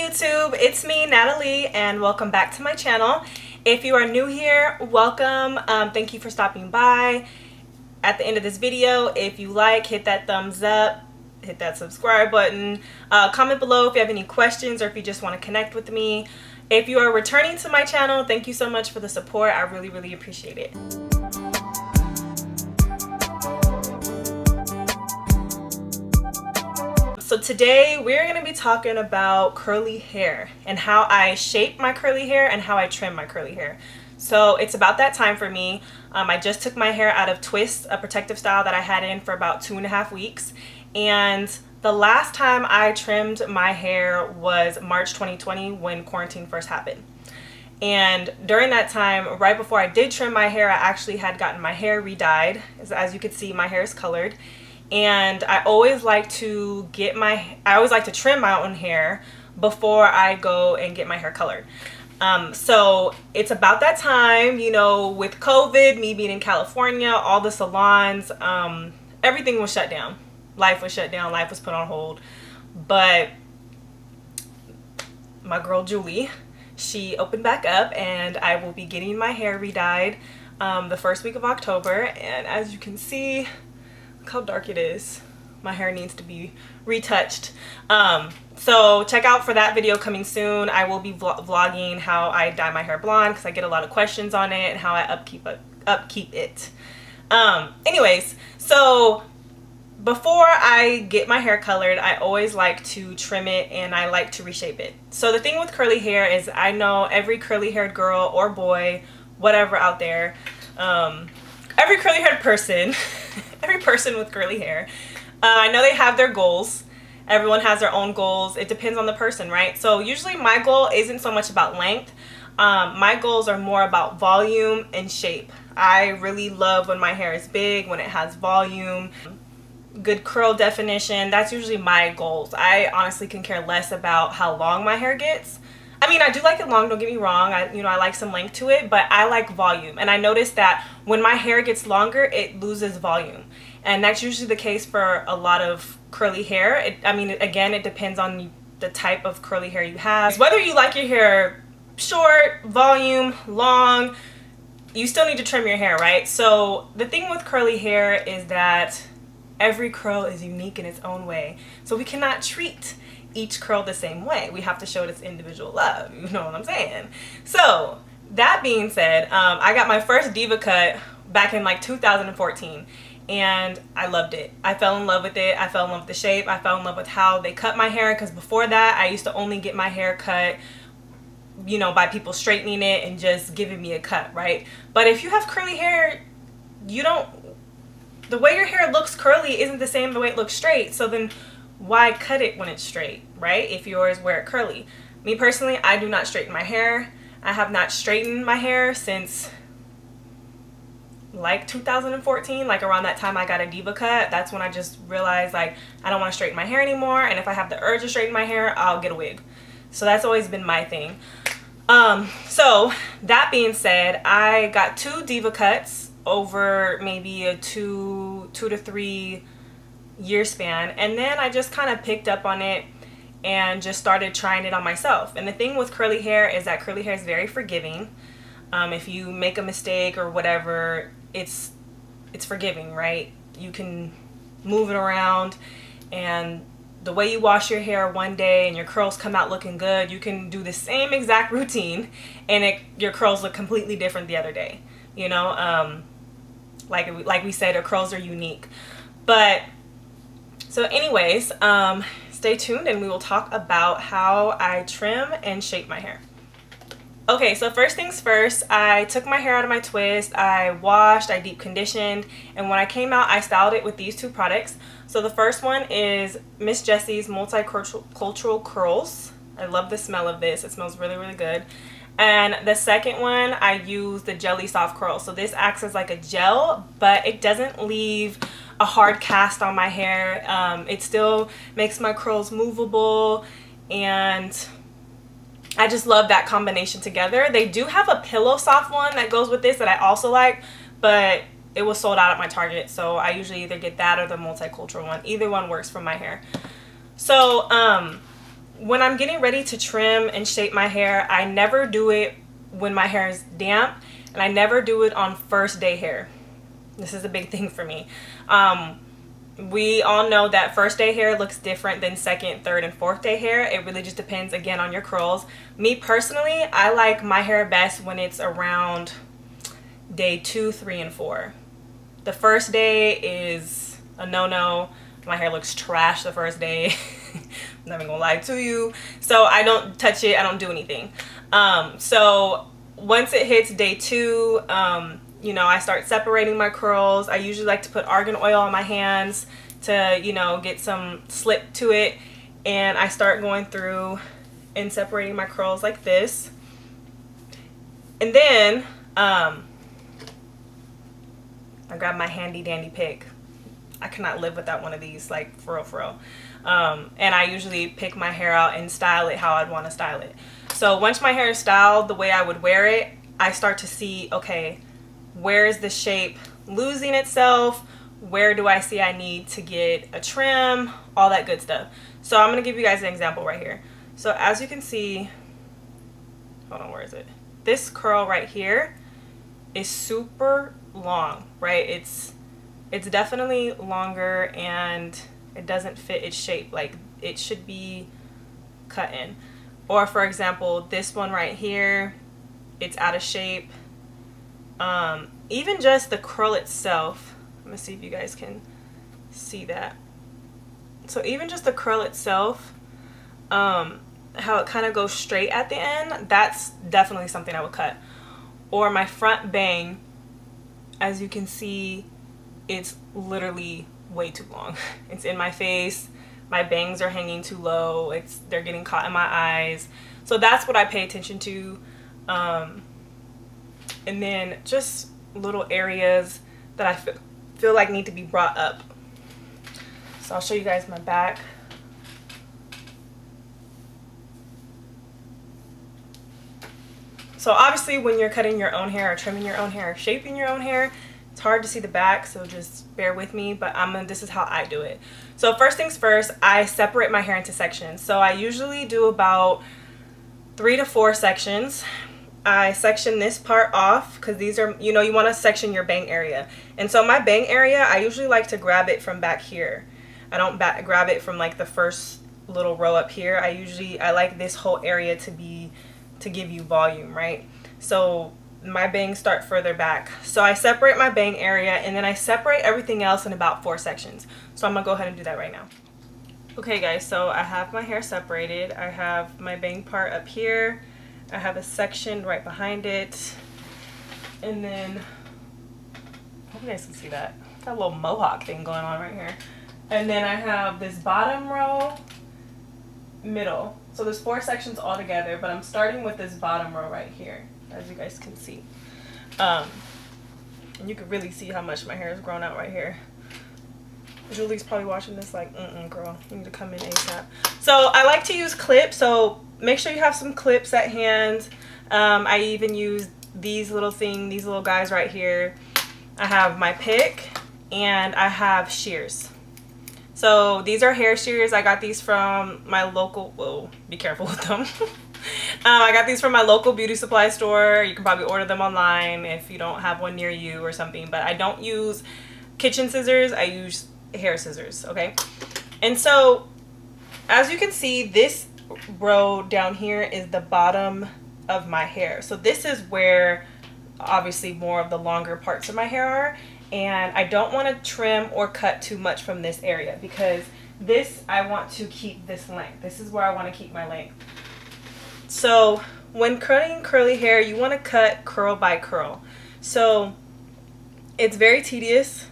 YouTube, it's me, Natalie, and welcome back to my channel. If you are new here, welcome. Thank you for stopping by. At the end of this video, if you like, hit that thumbs up, hit that subscribe button, comment below if you have any questions or if you just want to connect with me. If you are returning to my channel, thank you so much for the support. I really appreciate it. So today we're going to be talking about curly hair and how I shape my curly hair and how I trim my curly hair. So it's about that time for me. I just took my hair out of twists, a protective style that I had in for about 2.5 weeks. And the last time I trimmed my hair was March 2020 when quarantine first happened. And during that time, right before I did trim my hair, I actually had gotten my hair re-dyed. As you can see, my hair is colored. And I always like to trim my own hair before I go and get my hair colored. So it's about that time, you know, with COVID, me being in California, all the salons, everything was shut down. Life was shut down. Life was put on hold. But my girl Julie, she opened back up, and I will be getting my hair re-dyed the first week of October. And as you can see, how dark it is. My hair needs to be retouched. So check out for that video coming soon. I will be vlogging how I dye my hair blonde because I get a lot of questions on it and how I upkeep it. Anyways, so before I get my hair colored, I always like to trim it and I like to reshape it. So the thing with curly hair is I know every curly haired girl or boy, whatever out there, every curly haired person, every person with curly hair, I know they have their goals. Everyone has their own goals. It depends on the person, right? So usually my goal isn't so much about length. My goals are more about volume and shape. I really love when my hair is big, when it has volume, good curl definition. That's usually my goals. I honestly can care less about how long my hair gets. I mean, I do like it long, don't get me wrong. I like some length to it, but I like volume. And I noticed that when my hair gets longer, it loses volume. And that's usually the case for a lot of curly hair. Again, it depends on the type of curly hair you have. Whether you like your hair short, volume, long, you still need to trim your hair, right? So the thing with curly hair is that every curl is unique in its own way. So we cannot treat each curl the same way. We have to show it its individual love. You know what I'm saying? So that being said, I got my first diva cut back in like 2014. And I loved it. I fell in love with it. I fell in love with the shape. I fell in love with how they cut my hair, because before that I used to only get my hair cut, you know, by people straightening it and just giving me a cut, right? But if you have curly hair, the way your hair looks curly isn't the same the way it looks straight. So then why cut it when it's straight, right? If yours wear it curly. Me personally, I do not straighten my hair. I have not straightened my hair since like 2014, like around that time I got a diva cut. That's when I just realized like I don't want to straighten my hair anymore, and if I have the urge to straighten my hair, I'll get a wig. So that's always been my thing. So that being said, I got 2 diva cuts over maybe a 2 to 3 year span, and then I just kind of picked up on it and just started trying it on myself. And the thing with curly hair is that curly hair is very forgiving. If you make a mistake or whatever, it's forgiving, right? You can move it around, and the way you wash your hair one day and your curls come out looking good, you can do the same exact routine and your curls look completely different the other day. You know, like we said, our curls are unique. But so anyways, stay tuned and we will talk about how I trim and shape my hair. Okay, so first things first, I took my hair out of my twist, I washed, I deep conditioned, and when I came out, I styled it with these 2 products. So the first one is Miss Jessie's Multicultural Curls. I love the smell of this. It smells really good. And the second one, I use the Jelly Soft Curl. So this acts as like a gel, but it doesn't leave a hard cast on my hair. It still makes my curls movable, and I just love that combination together. They do have a Pillow Soft one that goes with this that I also like, but it was sold out at my Target, so I usually either get that or the Multicultural one. Either one works for my hair. So when I'm getting ready to trim and shape my hair, I never do it when my hair is damp, and I never do it on first day hair. This is a big thing for me. We all know that first day hair looks different than second, third, and fourth day hair. It really just depends, again, on your curls. Me personally, I like my hair best when it's around day 2, 3, and 4. The first day is a no-no. My hair looks trash the first day. I'm not even gonna lie to you. So I don't touch it, I don't do anything. So once it hits day 2, you know, I start separating my curls. I usually like to put argan oil on my hands to, you know, get some slip to it. And I start going through and separating my curls like this. And then I grab my handy dandy pick. I cannot live without one of these, like, for real, for real. And I usually pick my hair out and style it how I'd want to style it. So once my hair is styled the way I would wear it, I start to see, okay, where is the shape losing itself? Where do I see I need to get a trim? All that good stuff. So I'm going to give you guys an example right here. So as you can see, hold on, where is it? This curl right here is super long, right? It's definitely longer and it doesn't fit its shape. Like, it should be cut in. Or for example, this one right here, it's out of shape. Even just the curl itself, let me see if you guys can see that. So even just the curl itself, how it kind of goes straight at the end, that's definitely something I would cut. Or my front bang, as you can see, it's literally way too long. It's in my face, my bangs are hanging too low, they're getting caught in my eyes. So that's what I pay attention to. And then just little areas that I feel like need to be brought up. So I'll show you guys my back. So obviously when you're cutting your own hair or trimming your own hair or shaping your own hair, it's hard to see the back, so just bear with me, but this is how I do it. So first things first, I separate my hair into sections. So I usually do about 3 to 4 sections. I section this part off because these are, you know, you want to section your bang area. And so my bang area, I usually like to grab it from back here. I don't grab it from like the first little row up here. I like this whole area to give you volume, right? So my bangs start further back. So I separate my bang area and then I separate everything else in about 4 sections. So I'm gonna go ahead and do that right now. Okay guys, so I have my hair separated. I have my bang part up here. I have a section right behind it. And then, I hope you guys can see that. Got a little mohawk thing going on right here. And then I have this bottom row, middle. So there's 4 sections all together, but I'm starting with this bottom row right here, as you guys can see. And you can really see how much my hair has grown out right here. Julie's probably watching this like, girl, you need to come in ASAP. So I like to use clips, so make sure you have some clips at hand. I even use these little guys right here. I have my pick and I have shears. So these are hair shears. I got these from my local, whoa, be careful with them. I got these from my local beauty supply store. You can probably order them online if you don't have one near you or something, but I don't use kitchen scissors. I use hair scissors, okay? And so as you can see, this row down here is the bottom of my hair. So this is where obviously more of the longer parts of my hair are, and I don't want to trim or cut too much from this area because this, I want to keep this length. This is where I want to keep my length. So when cutting curly hair, you want to cut curl by curl. So it's very tedious,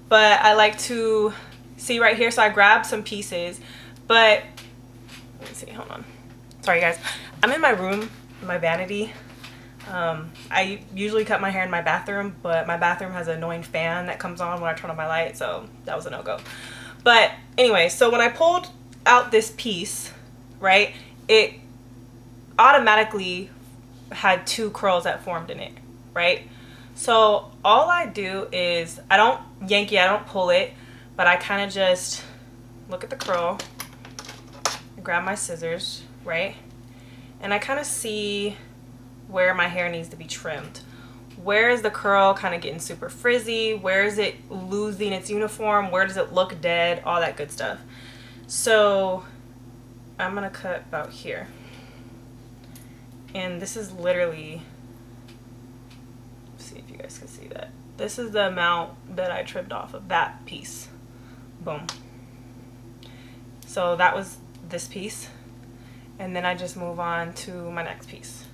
but I like to see right here. So I grabbed some pieces, but let me see, hold on. Sorry guys, I'm in my room, in my vanity. I usually cut my hair in my bathroom, but my bathroom has an annoying fan that comes on when I turn on my light, so that was a no-go. But anyway, so when I pulled out this piece, right, it automatically had 2 curls that formed in it, right? So all I do is, I don't yank it, I don't pull it, but I kind of just look at the curl, grab my scissors, right? And I kind of see where my hair needs to be trimmed. Where is the curl kind of getting super frizzy? Where is it losing its uniform? Where does it look dead? All that good stuff. So I'm gonna cut about here. And this is literally, let's see if you guys can see that. This is the amount that I trimmed off of that piece. Boom. So that was this piece. And then I just move on to my next piece.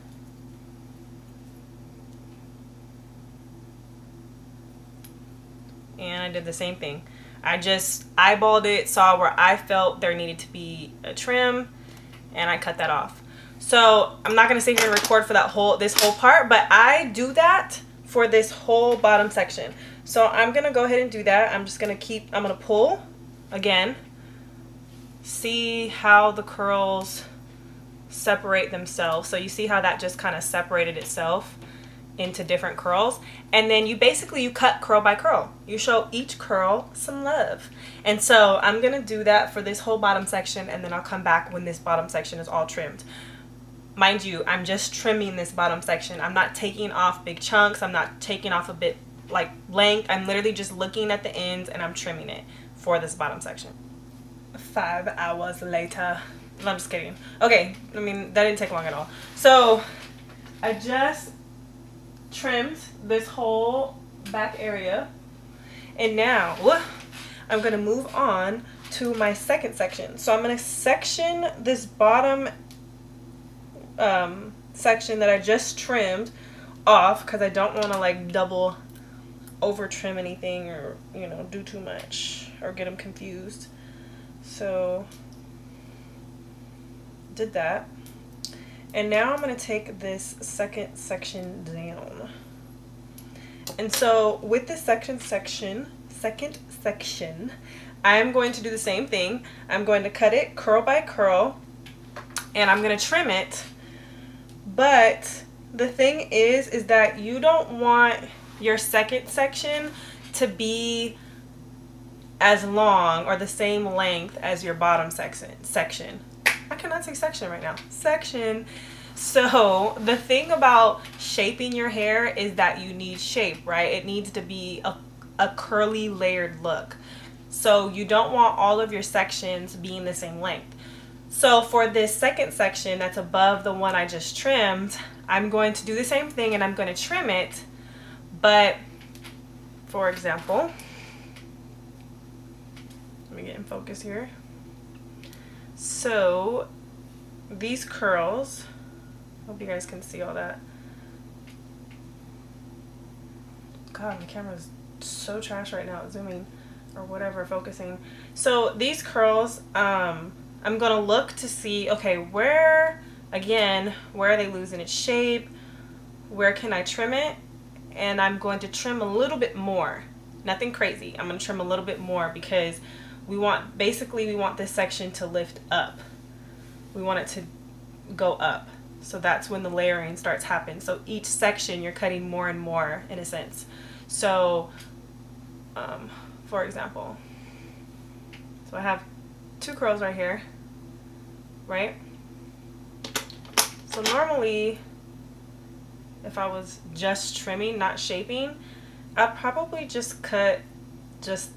And I did the same thing. I just eyeballed it, saw where I felt there needed to be a trim, and I cut that off. So I'm not gonna sit here and record for this whole part, but I do that for this whole bottom section. So I'm gonna go ahead and do that. I'm gonna pull again, see how the curls separate themselves. So you see how that just kind of separated itself into different curls, and then you cut curl by curl. You show each curl some love. And so I'm gonna do that for this whole bottom section, and then I'll come back when this bottom section is all trimmed. Mind you, I'm just trimming this bottom section. I'm not taking off big chunks. I'm not taking off a bit like length. I'm literally just looking at the ends and I'm trimming it for this bottom section. 5 hours later. No, I'm just kidding. Okay, I mean, that didn't take long at all. So I just trimmed this whole back area, and now I'm gonna move on to my second section. So I'm gonna section this bottom section that I just trimmed off, because I don't want to like double over trim anything, or do too much or get them confused. So did that. And now I'm going to take this second section down. And so with this second section, I'm going to do the same thing. I'm going to cut it curl by curl, and I'm going to trim it. But the thing is that you don't want your second section to be as long or the same length as your bottom section. I cannot say section right now. Section. So the thing about shaping your hair is that you need shape, right? It needs to be a curly layered look. So you don't want all of your sections being the same length. So for this second section that's above the one I just trimmed, I'm going to do the same thing, and I'm going to trim it. But for example, let me get in focus here. So these curls, hope you guys can see all that. God, my camera's so trash right now, zooming or whatever, focusing. So these curls, I'm gonna look to see, okay, where are they losing its shape? Where can I trim it? And I'm going to trim a little bit more. Nothing crazy. I'm gonna trim a little bit more because we want this section to lift up. We want it to go up. So that's when the layering starts happening. So each section you're cutting more and more in a sense. So for example, so I have 2 curls right here, right? So normally if I was just trimming, not shaping, I'd probably just cut just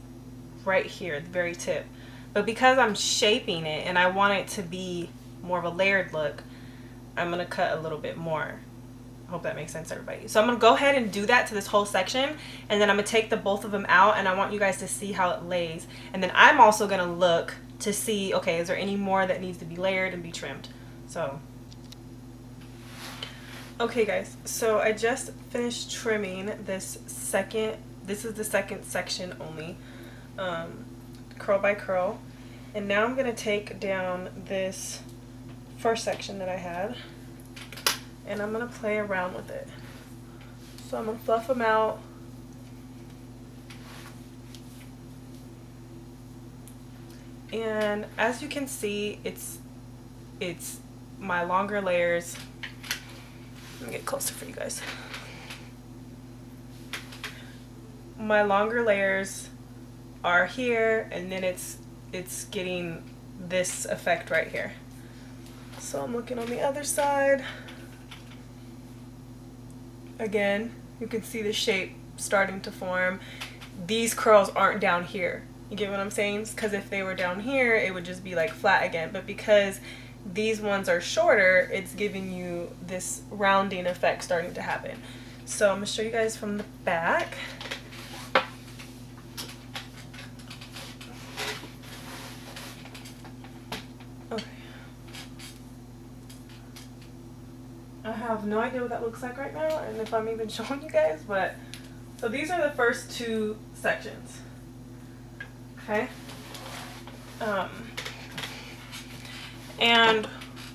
right here at the very tip. But because I'm shaping it and I want it to be more of a layered look, I'm gonna cut a little bit more. I hope that makes sense, everybody. So I'm gonna go ahead and do that to this whole section, and then I'm gonna take both of them out, and I want you guys to see how it lays. And then I'm also gonna look to see, okay, is there any more that needs to be layered and be trimmed? So okay guys, so I just finished trimming this is the second section only, curl by curl, and now I'm gonna take down this first section that I had, and I'm gonna play around with it. So I'm gonna fluff them out. And as you can see, it's my longer layers. Let me get closer for you guys. My longer layers are here, and then it's getting this effect right here. So I'm looking on the other side. Again, you can see the shape starting to form. These curls aren't down here. You get what I'm saying? Because if they were down here, it would just be like flat again. But because these ones are shorter, it's giving you this rounding effect starting to happen. So I'm going to show you guys from the back. Okay. I have no idea what that looks like right now, and if I'm even showing you guys, but so these are the first two sections. Okay. And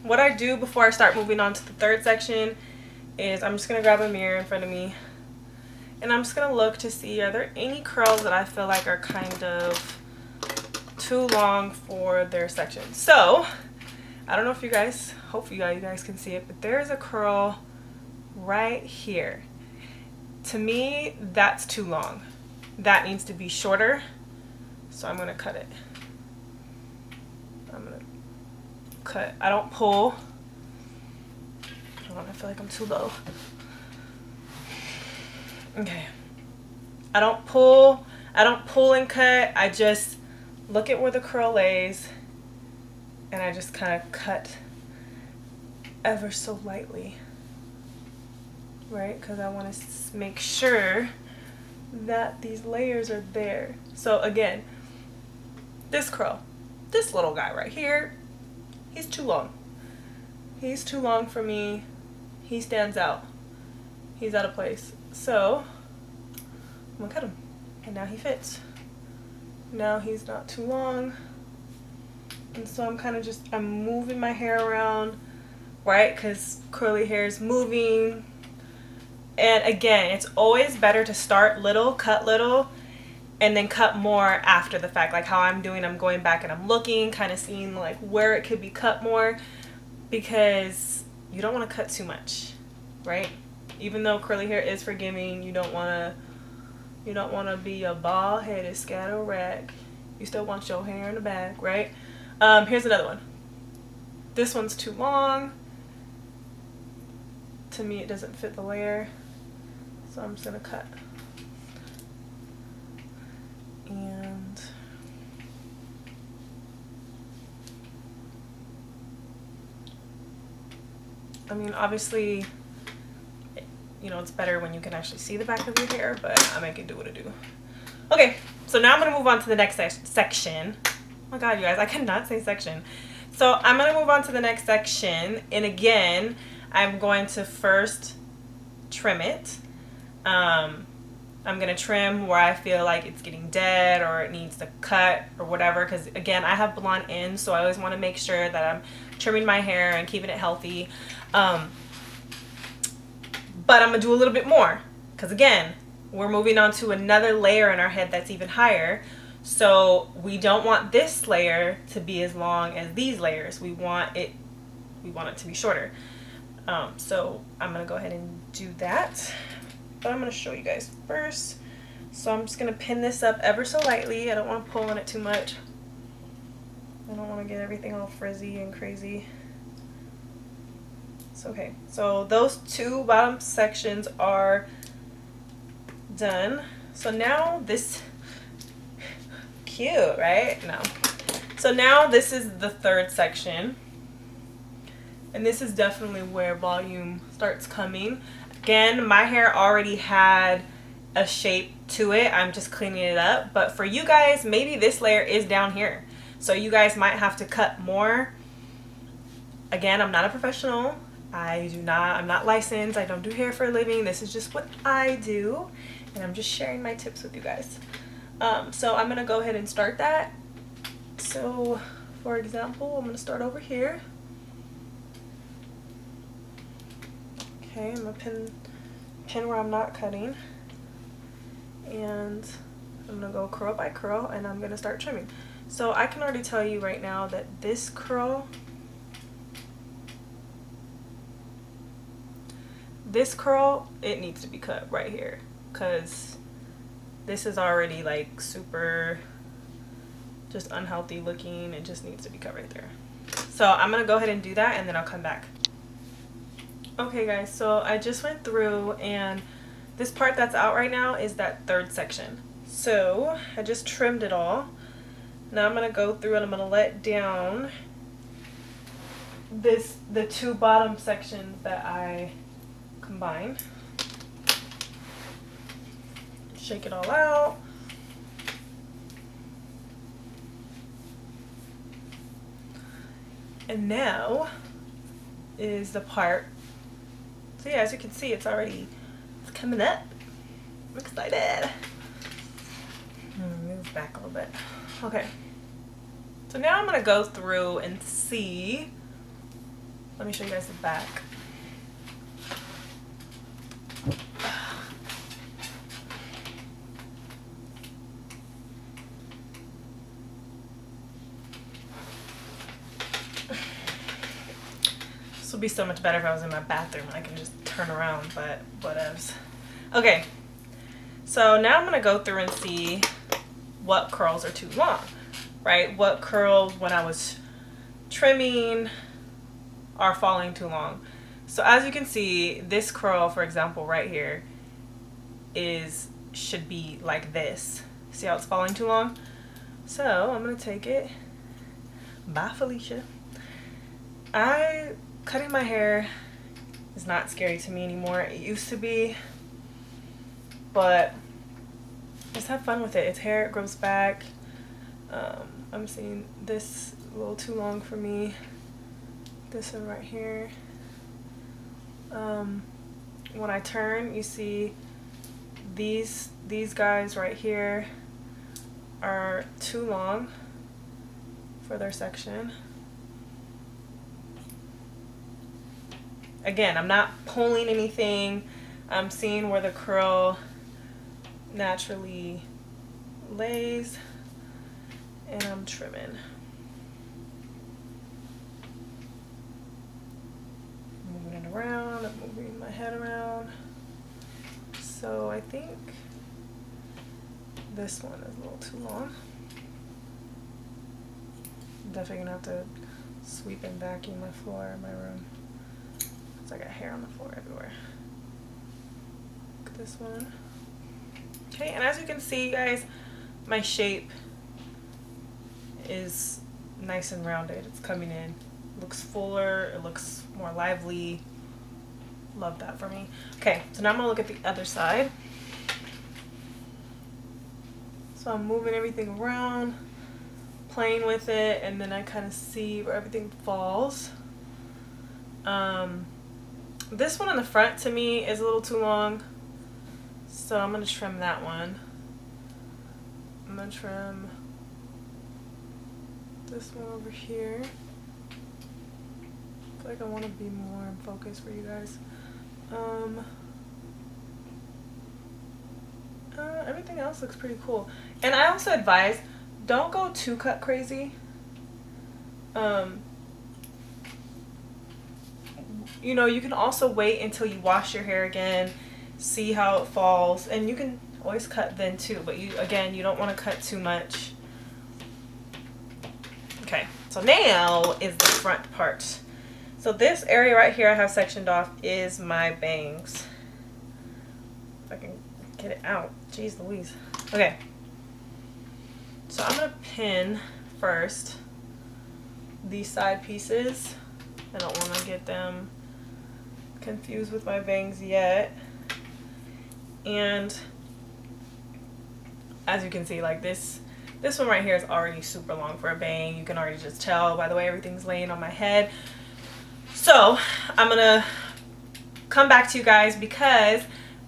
what I do before I start moving on to the third section is I'm just going to grab a mirror in front of me, and I'm just going to look to see, are there any curls that I feel like are kind of too long for their section. So I don't know if you guys, hopefully you guys can see it, but there's a curl right here. To me, that's too long. That needs to be shorter. So I'm going to cut it. I'm going to cut. I don't pull. Hold on, I feel like I'm too low. Okay. I don't pull and cut. I just look at where the curl lays, and I just kind of cut ever so lightly, right? Because I want to make sure that these layers are there. So again, this curl, this little guy right here, he's too long. He's too long for me. He stands out. He's out of place. So I'm gonna cut him, and now he fits. Now he's not too long. And so I'm kind of just, I'm moving my hair around, right? Because curly hair is moving. And again, it's always better to start little, cut little, and then cut more after the fact. Like how I'm doing, I'm going back and I'm looking, kind of seeing like where it could be cut more, because you don't want to cut too much, right? Even though curly hair is forgiving, you don't want to be a bald-headed scatter rag. You still want your hair in the back, right? Here's another one. This one's too long. To me, it doesn't fit the layer. So I'm just going to cut. And I mean, obviously, you know, it's better when you can actually see the back of your hair, but I make it do what it do. Okay, so now I'm going to move on to the next section. Oh my god, you guys, I cannot say section. So I'm going to move on to the next section, and again, I'm going to first trim it. I'm going to trim where I feel like it's getting dead or it needs to cut or whatever, because again, I have blonde ends, so I always want to make sure that I'm trimming my hair and keeping it healthy. But I'm going to do a little bit more, because again, we're moving on to another layer in our head that's even higher. So we don't want this layer to be as long as these layers. We want it to be shorter. So I'm going to go ahead and do that. But I'm going to show you guys first. So I'm just going to pin this up ever so lightly. I don't want to pull on it too much. I don't want to get everything all frizzy and crazy. It's okay. So those two bottom sections are done. So now this, cute, right? No. So now this is the third section. And this is definitely where volume starts coming. Again, my hair already had a shape to it. I'm just cleaning it up. But for you guys, maybe this layer is down here. So you guys might have to cut more. Again, I'm not a professional. I'm not licensed. I don't do hair for a living. This is just what I do. And I'm just sharing my tips with you guys. So I'm going to go ahead and start that. So for example, I'm going to start over here. Okay, I'm going to pin where I'm not cutting. And I'm going to go curl by curl, and I'm going to start trimming. So I can already tell you right now that this curl, it needs to be cut right here, because this is already like super just unhealthy looking. It just needs to be cut right there. So I'm gonna go ahead and do that and then I'll come back. Okay guys, so I just went through and this part that's out right now is that third section. So I just trimmed it all. Now I'm gonna go through and I'm gonna let down the two bottom sections that I combined. Shake it all out. And now is the part. So yeah, as you can see, it's coming up. I'm excited. Move back a little bit. Okay. So now I'm gonna go through and see. Let me show you guys the back. This would be so much better if I was in my bathroom and I can just turn around, but whatevs. Okay, so now I'm gonna go through and see what curls are too long, right? What curls when I was trimming are falling too long. So as you can see, this curl, for example, right here should be like this. See how it's falling too long? So I'm gonna take it. Bye, Felicia. Cutting my hair is not scary to me anymore. It used to be, but just have fun with it. It's hair, it grows back. I'm seeing this a little too long for me. This one right here. When I turn, you see these guys right here are too long for their section. Again, I'm not pulling anything. I'm seeing where the curl naturally lays, and I'm trimming. Moving it around, I'm moving my head around. So I think this one is a little too long. I'm definitely gonna have to sweep and vacuum my floor in my room. I got hair on the floor everywhere. Look at this one. Okay, and as you can see, guys, my shape is nice and rounded. It's coming in. It looks fuller. It looks more lively. Love that for me. Okay, so now I'm gonna look at the other side. So I'm moving everything around, playing with it, and then I kind of see where everything falls. This one in the front to me is a little too long, so I'm going to trim that one. I'm going to trim this one over here. I feel like I want to be more in focus for you guys. Everything else looks pretty cool. And I also advise, don't go too cut crazy. You know, you can also wait until you wash your hair again, see how it falls, and you can always cut then too, but you don't want to cut too much. Okay, so now is the front part. So this area right here I have sectioned off is my bangs. If I can get it out. Jeez Louise. Okay. So I'm going to pin first these side pieces. I don't want to get them confused with my bangs yet. And as you can see, like this one right here is already super long for a bang. You can already just tell by the way everything's laying on my head. So I'm gonna come back to you guys because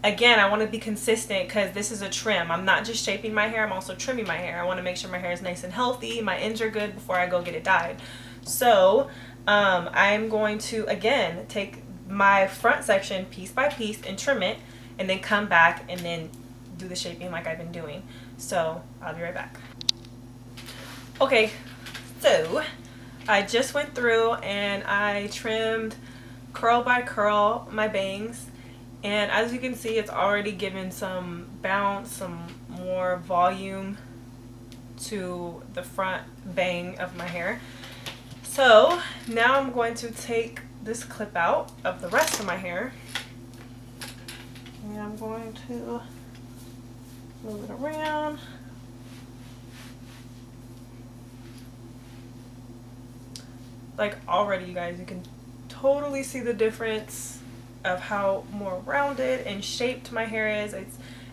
again, I want to be consistent because this is a trim. I'm not just shaping my hair, I'm also trimming my hair. I want to make sure my hair is nice and healthy, my ends are good before I go get it dyed. So I'm going to again take my front section piece by piece and trim it, and then come back and then do the shaping like I've been doing. So I'll be right back. Okay, so I just went through and I trimmed curl by curl my bangs, and as you can see, it's already given some bounce, some more volume to the front bang of my hair. So now I'm going to take this clip out of the rest of my hair, and I'm going to move it around. Like already, you guys, you can totally see the difference of how more rounded and shaped my hair is.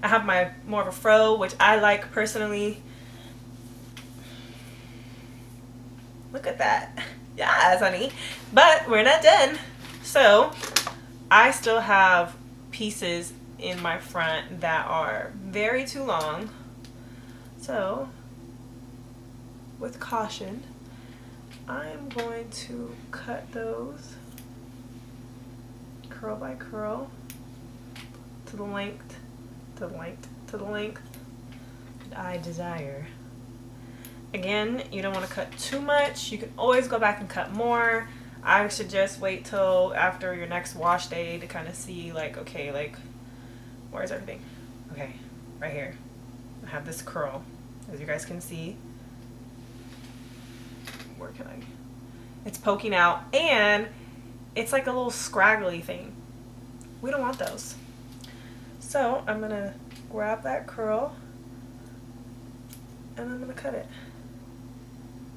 I have my more of a fro, which I like personally. Look at that. Yes, honey. But we're not done. So I still have pieces in my front that are very too long. So with caution, I'm going to cut those curl by curl to the length that I desire. Again, you don't want to cut too much. You can always go back and cut more. I suggest wait till after your next wash day to kind of see like, okay, like where's everything? Okay, right here. I have this curl, as you guys can see. Where can I? It's poking out, and it's like a little scraggly thing. We don't want those. So I'm gonna grab that curl and I'm gonna cut it.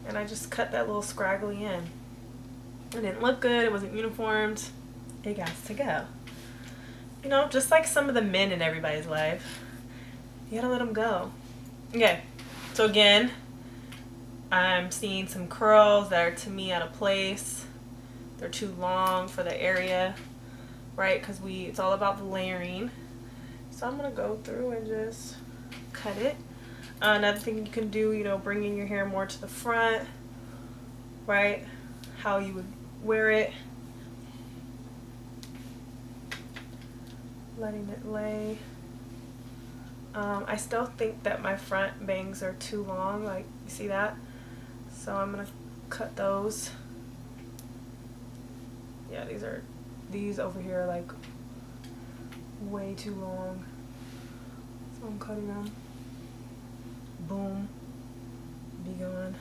And I just cut that little scraggly in. It didn't look good, it wasn't uniformed. It got to go. You know, just like some of the men in everybody's life, you gotta let them go. Okay, so again, I'm seeing some curls that are to me out of place. They're too long for the area, right? Because it's all about the layering. So I'm gonna go through and just cut it. Another thing you can do, you know, bringing your hair more to the front, right? How you would wear it. Letting it lay. I still think that my front bangs are too long, like you see that? So I'm gonna cut those. Yeah, these over here are like way too long. So I'm cutting them. Boom. Be gone.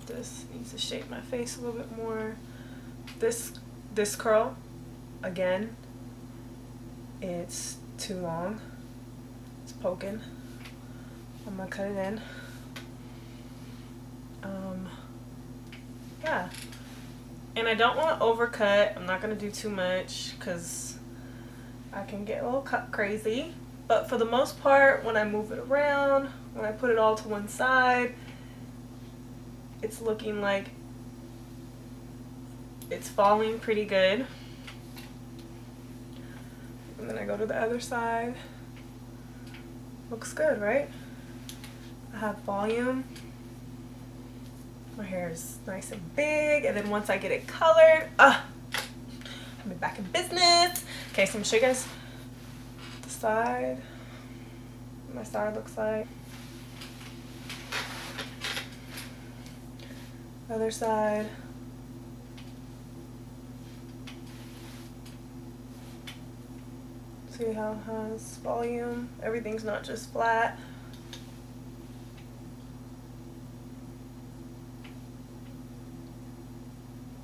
This needs to shape my face a little bit more. This curl, again, it's too long. It's poking. I'm gonna cut it in. Yeah. And I don't want to overcut. I'm not gonna do too much because I can get a little cut crazy. But for the most part, when I move it around, when I put it all to one side, it's looking like it's falling pretty good. And then I go to the other side. Looks good, right? I have volume. My hair is nice and big. And then once I get it colored, I'll be back in business. Okay, so I'm gonna show you guys the side. What my side looks like. Other side. See how it has volume. Everything's not just flat.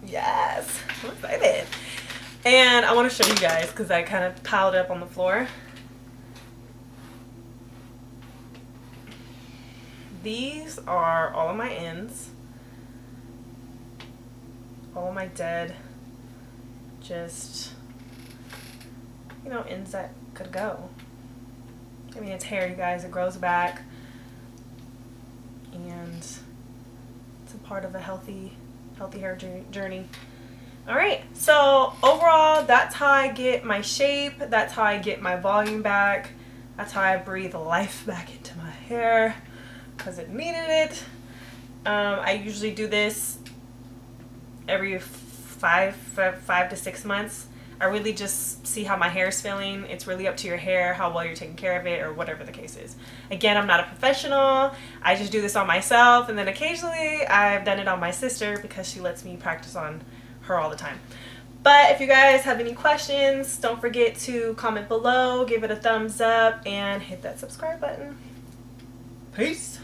Yes, I'm excited. And I want to show you guys because I kind of piled up on the floor. These are all of my ends. All of my dead, just, you know, ends that could go. I mean, it's hair, you guys. It grows back. And it's a part of a healthy hair journey. All right, so overall, that's how I get my shape. That's how I get my volume back. That's how I breathe life back into my hair because it needed it. I usually do this every 5 to 6 months. I really just see how my hair is feeling. It's really up to your hair, how well you're taking care of it, or whatever the case is. Again, I'm not a professional. I just do this on myself, and then occasionally I've done it on my sister because she lets me practice on her all the time. But if you guys have any questions, don't forget to comment below, give it a thumbs up, and hit that subscribe button. Peace.